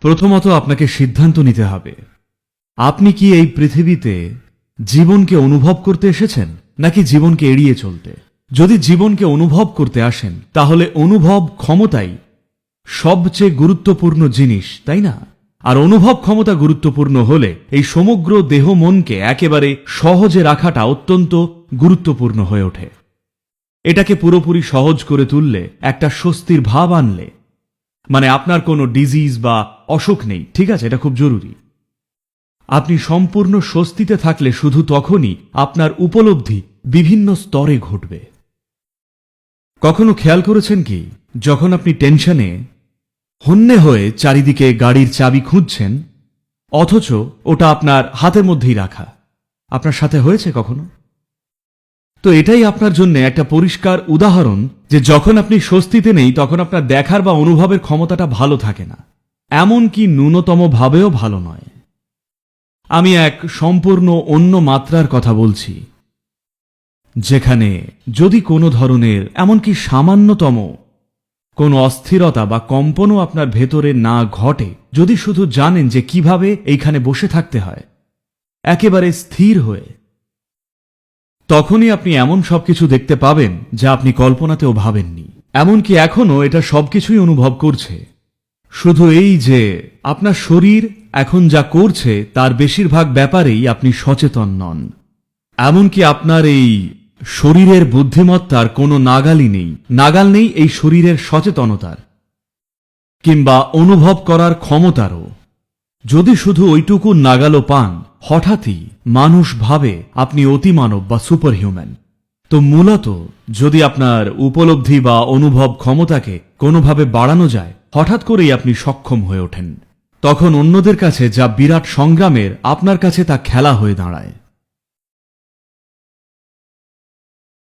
প্রথমত আপনাকে সিদ্ধান্ত নিতে হবে, আপনি কি এই পৃথিবীতে জীবনকে অনুভব করতে এসেছেন নাকি জীবনকে এড়িয়ে চলতে। যদি জীবনকে অনুভব করতে আসেন তাহলে অনুভব ক্ষমতাই সবচেয়ে গুরুত্বপূর্ণ জিনিস, তাই না? আর অনুভব ক্ষমতা গুরুত্বপূর্ণ হলে এই সমগ্র দেহ মনকে একেবারে সহজে রাখাটা অত্যন্ত গুরুত্বপূর্ণ হয়ে ওঠে। এটাকে পুরোপুরি সহজ করে তুললে, একটা স্বস্তির ভাব আনলে, মানে আপনার কোনো ডিজিজ বা অসুখ নেই, ঠিক আছে, এটা খুব জরুরি। আপনি সম্পূর্ণ স্বস্তিতে থাকলে শুধু তখনই আপনার উপলব্ধি বিভিন্ন স্তরে ঘটবে। কখনো খেয়াল করেছেন কি, যখন আপনি টেনশনে হন্যে হয়ে চারিদিকে গাড়ির চাবি খুঁজছেন, অথচ ওটা আপনার হাতের মধ্যেই রাখা, আপনার সাথে হয়েছে কখনো? তো এটাই আপনার জন্য একটা পরিষ্কার উদাহরণ যে যখন আপনি স্বস্তিতে নেই তখন আপনার দেখার বা অনুভবের ক্ষমতাটা ভালো থাকে না, এমনকি ন্যূনতম ভাবেও ভালো নয়। আমি এক সম্পূর্ণ অন্য মাত্রার কথা বলছি, যেখানে যদি কোনো ধরনের এমনকি সামান্যতম কোনো অস্থিরতা বা কম্পনও আপনার ভেতরে না ঘটে, যদি শুধু জানেন যে কিভাবে এইখানে বসে থাকতে হয় একেবারে স্থির হয়ে, তখনই আপনি এমন সবকিছু দেখতে পাবেন যা আপনি কল্পনাতেও ভাবেননি। এমনকি এখনো এটা সবকিছুই অনুভব করছে, শুধু এই যে আপনার শরীর এখন যা করছে তার বেশিরভাগ ব্যাপারেই আপনি সচেতন নন। এমনকি আপনার এই শরীরের বুদ্ধিমত্তার কোনো নাগাল নেই এই শরীরের সচেতনতার কিংবা অনুভব করার ক্ষমতারও। যদি শুধু ওইটুকু নাগালও পান, হঠাৎই মানুষ ভাবে আপনি অতিমানব বা সুপারহিউম্যান। তো মূলত যদি আপনার উপলব্ধি বা অনুভব ক্ষমতাকে কোনোভাবে বাড়ানো যায়, হঠাৎ করেই আপনি সক্ষম হয়ে ওঠেন। তখন অন্যদের কাছে যা বিরাট সংগ্রামের, আপনার কাছে তা খেলা হয়ে দাঁড়ায়।